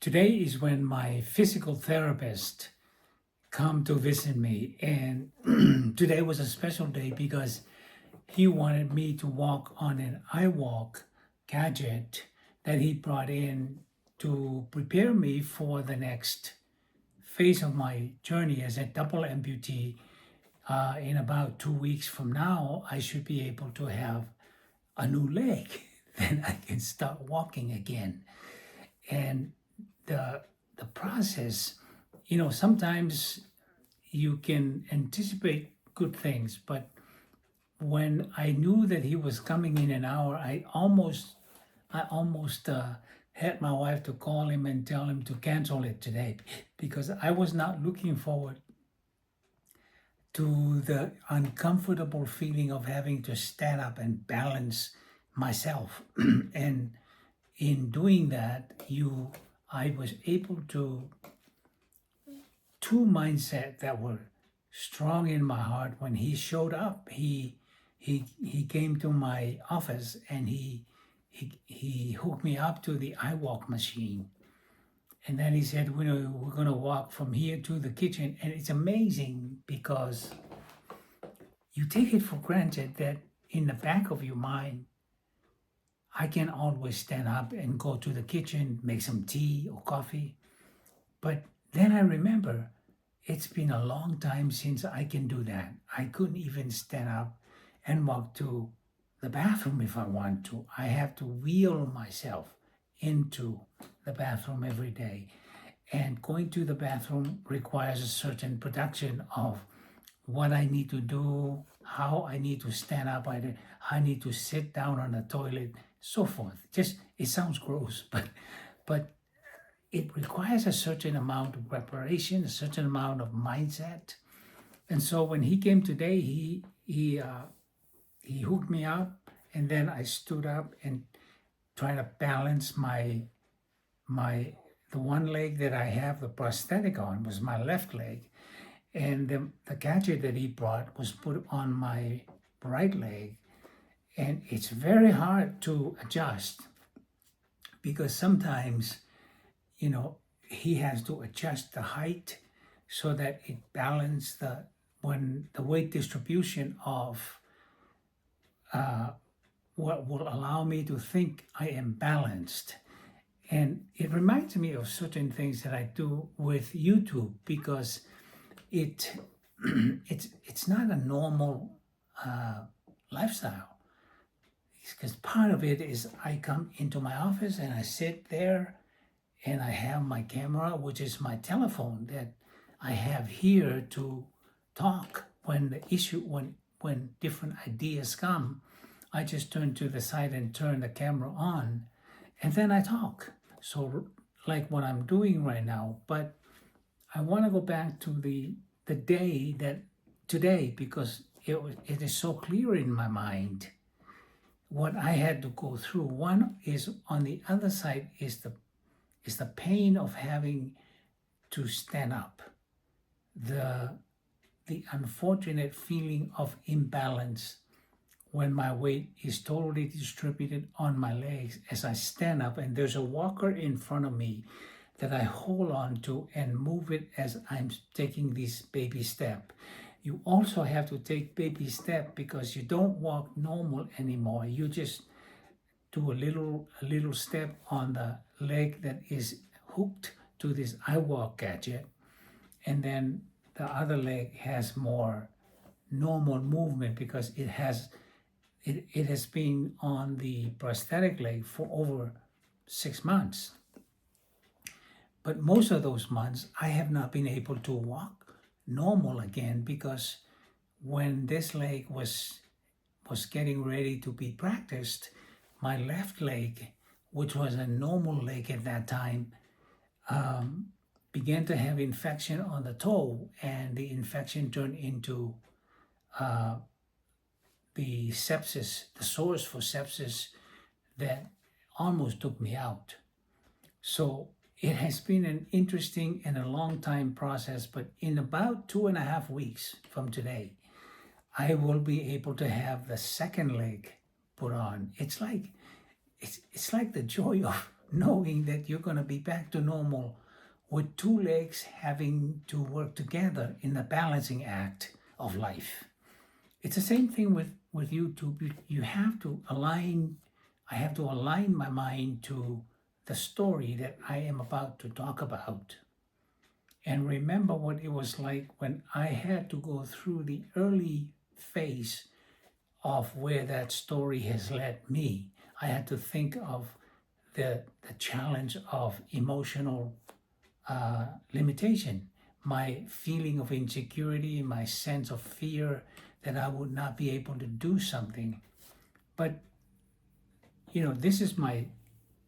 Today is when my physical therapist come to visit me, and today was a special day because he wanted me to walk on an iWalk gadget that he brought in to prepare me for the next phase of my journey as a double amputee. In about 2 weeks from now, I should be able to have a new leg. Then I can start walking again. And the process, sometimes you can anticipate good things, but when I knew that he was coming in an hour, I almost had my wife to call him and tell him to cancel it today because I was not looking forward to the uncomfortable feeling of having to stand up and balance myself. And in doing that, I was able to two mindset that were strong in my heart when he showed up. He came to my office and he hooked me up to the iWalk machine. And then he said, we're going to walk from here to the kitchen. And it's amazing because you take it for granted that in the back of your mind, I can always stand up and go to the kitchen, make some tea or coffee. But then I remember it's been a long time since I can do that. I couldn't even stand up and walk to the bathroom if I want to. I have to wheel myself into the bathroom every day. And going to the bathroom requires a certain production of what I need to do, how I need to stand up, I need to sit down on the toilet, so forth. Just, it sounds gross, but it requires a certain amount of preparation, a certain amount of mindset. And so when he came today, he hooked me up, and then I stood up and tried to balance the one leg that I have the prosthetic on was my left leg, and the gadget that he brought was put on my right leg. And it's very hard to adjust because sometimes, he has to adjust the height so that it balances the weight distribution of what will allow me to think I am balanced. And it reminds me of certain things that I do with YouTube because it's not a normal lifestyle. Because part of it is I come into my office and I sit there and I have my camera, which is my telephone that I have here to talk when different ideas come. I just turn to the side and turn the camera on, and then I talk. So like what I'm doing right now, but I want to go back to the day that today because it is so clear in my mind what I had to go through. One is on the other side is the pain of having to stand up, the unfortunate feeling of imbalance when my weight is totally distributed on my legs as I stand up and there's a walker in front of me that I hold on to and move it as I'm taking this baby step. You also have to take baby step because you don't walk normal anymore. You just do a little step on the leg that is hooked to this iWalk gadget, and then the other leg has more normal movement because it has been on the prosthetic leg for over 6 months. But most of those months, I have not been able to walk normal again because when this leg was getting ready to be practiced, my left leg, which was a normal leg at that time, began to have infection on the toe, and the infection turned into the sepsis, the source for sepsis that almost took me out. So it has been an interesting and a long time process, but in about 2.5 weeks from today, I will be able to have the second leg put on. It's like the joy of knowing that you're going to be back to normal with two legs having to work together in the balancing act of life. It's the same thing with YouTube. You have to align, I have to align my mind to the story that I am about to talk about. And remember what it was like when I had to go through the early phase of where that story has led me. I had to think of the challenge of emotional limitation, my feeling of insecurity, my sense of fear that I would not be able to do something. But, this is my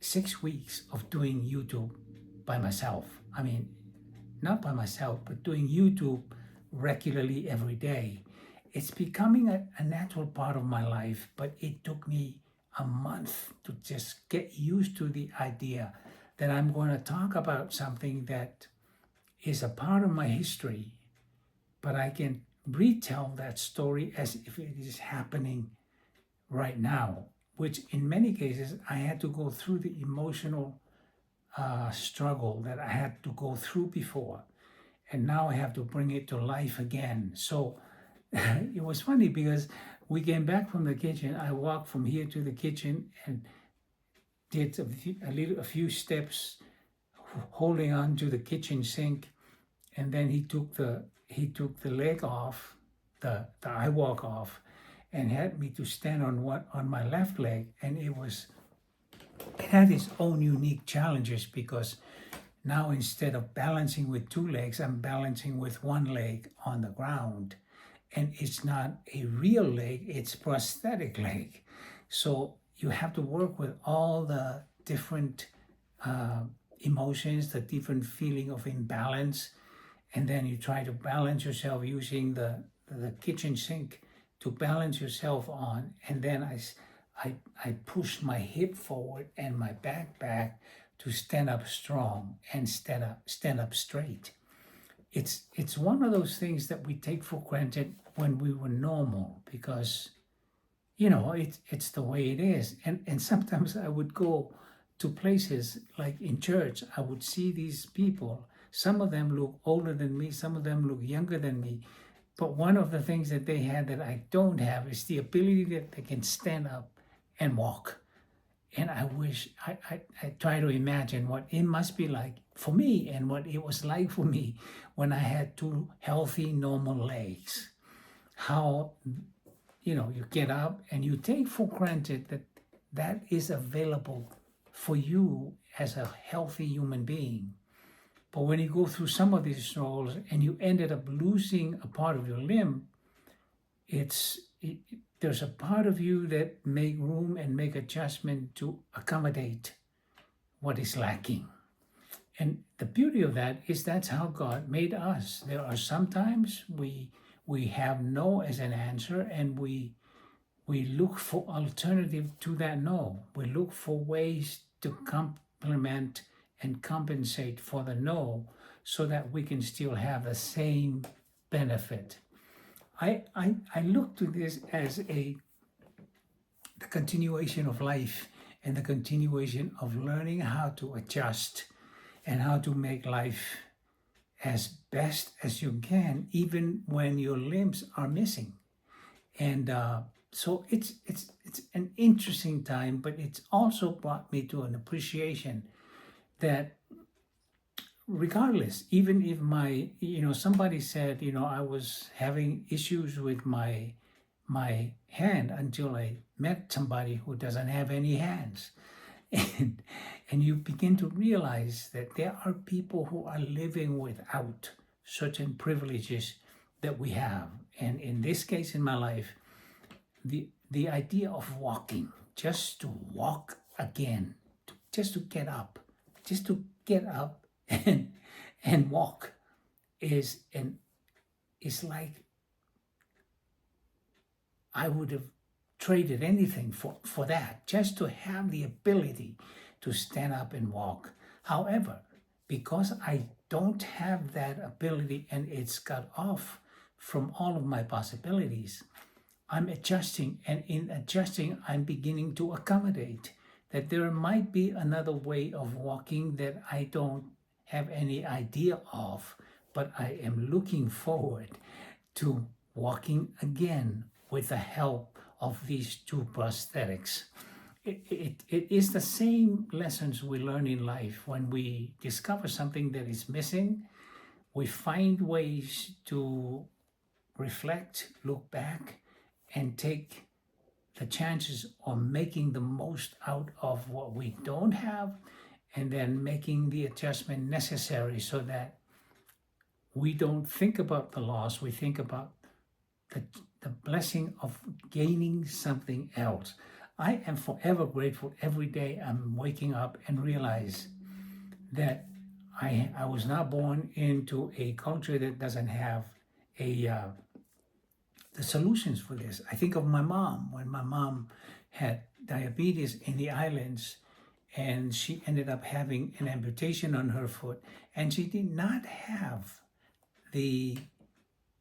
6 weeks of doing YouTube by myself. I mean, not by myself, but doing YouTube regularly every day. It's becoming a natural part of my life, but it took me a month to just get used to the idea that I'm going to talk about something that is a part of my history, but I can retell that story as if it is happening right now, which in many cases I had to go through the emotional struggle that I had to go through before. And now I have to bring it to life again. So it was funny because we came back from the kitchen. I walked from here to the kitchen and did a few steps holding on to the kitchen sink. And then he took the leg off, the eye walk off, and had me to stand on my left leg. And it had its own unique challenges because now instead of balancing with two legs, I'm balancing with one leg on the ground. And it's not a real leg, it's prosthetic leg. So you have to work with all the different emotions, the different feeling of imbalance. And then you try to balance yourself using the kitchen sink to balance yourself on. And then I push my hip forward and my back to stand up strong and stand up straight. It's one of those things that we take for granted when we were normal because, it's the way it is. And sometimes I would go to places like in church, I would see these people. Some of them look older than me, some of them look younger than me. But one of the things that they had that I don't have is the ability that they can stand up and walk. And I wish, I try to imagine what it must be like for me and what it was like for me when I had two healthy, normal legs. How, you get up and you take for granted that is available for you as a healthy human being. But when you go through some of these struggles and you ended up losing a part of your limb, there's a part of you that make room and make adjustment to accommodate what is lacking. And the beauty of that is that's how God made us. There are sometimes we have no as an answer, and we look for alternative to that no. We look for ways to complement and compensate for the no so that we can still have the same benefit. I look to this as the continuation of life and the continuation of learning how to adjust and how to make life as best as you can, even when your limbs are missing. And so it's an interesting time, but it's also brought me to an appreciation that regardless, even if somebody said, I was having issues with my hand until I met somebody who doesn't have any hands. And you begin to realize that there are people who are living without certain privileges that we have. And in this case in my life, the idea of walking, just to walk again, just to get up and walk is like I would have traded anything for that, just to have the ability to stand up and walk. However, because I don't have that ability and it's cut off from all of my possibilities, I'm adjusting, and in adjusting, I'm beginning to accommodate that there might be another way of walking that I don't have any idea of, but I am looking forward to walking again with the help of these two prosthetics. It is the same lessons we learn in life. When we discover something that is missing, we find ways to reflect, look back, and take the chances of making the most out of what we don't have, and then making the adjustment necessary so that we don't think about the loss, we think about the blessing of gaining something else. I am forever grateful every day I'm waking up and realize that I was not born into a culture that doesn't have the solutions for this. I think of my mom, when my mom had diabetes in the islands, and she ended up having an amputation on her foot, and she did not have the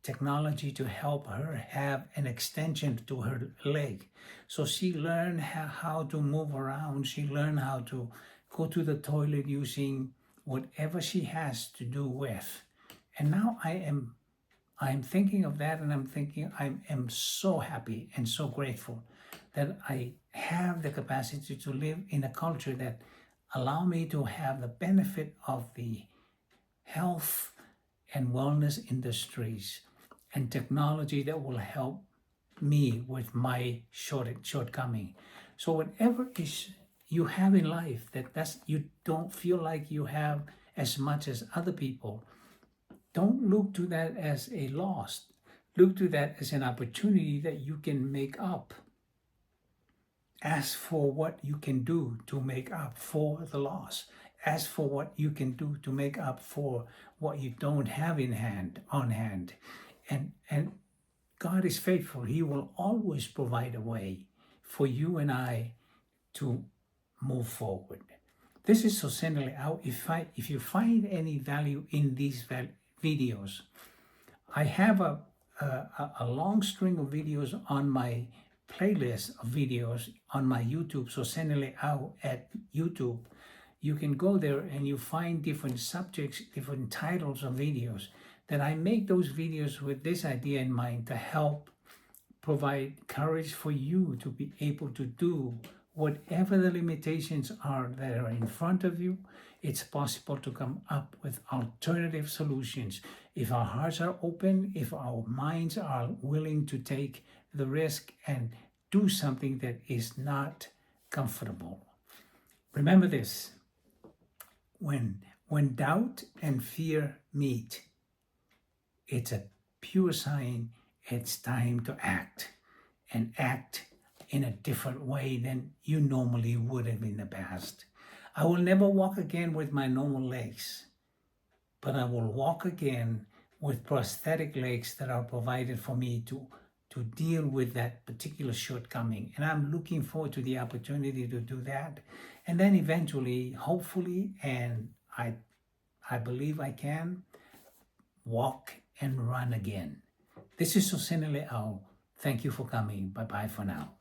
technology to help her have an extension to her leg. So she learned how to move around. She learned how to go to the toilet using whatever she has to do with. And now I'm thinking of that, and I'm thinking I am so happy and so grateful that I have the capacity to live in a culture that allow me to have the benefit of the health and wellness industries and technology that will help me with my shortcoming. So whatever is you have in life that you don't feel like you have as much as other people, don't look to that as a loss. Look to that as an opportunity that you can make up. Ask for what you can do to make up for the loss. Ask for what you can do to make up for what you don't have on hand. And God is faithful. He will always provide a way for you and I to move forward. This is Sustainably Out. If you find any value in these videos, I have a long string of videos on my playlist of videos on my YouTube, Sustainably Out at YouTube. You can go there and you find different subjects, different titles of videos, that I make those videos with this idea in mind to help provide courage for you to be able to do whatever the limitations are that are in front of you. It's possible to come up with alternative solutions. If our hearts are open, if our minds are willing to take the risk and do something that is not comfortable. Remember this, when doubt and fear meet, it's a pure sign it's time to act, and act in a different way than you normally would have in the past. I will never walk again with my normal legs, but I will walk again with prosthetic legs that are provided for me to deal with that particular shortcoming. And I'm looking forward to the opportunity to do that. And then eventually, hopefully, and I believe I can, walk and run again. This is Sustainably Out. Thank you for coming. Bye-bye for now.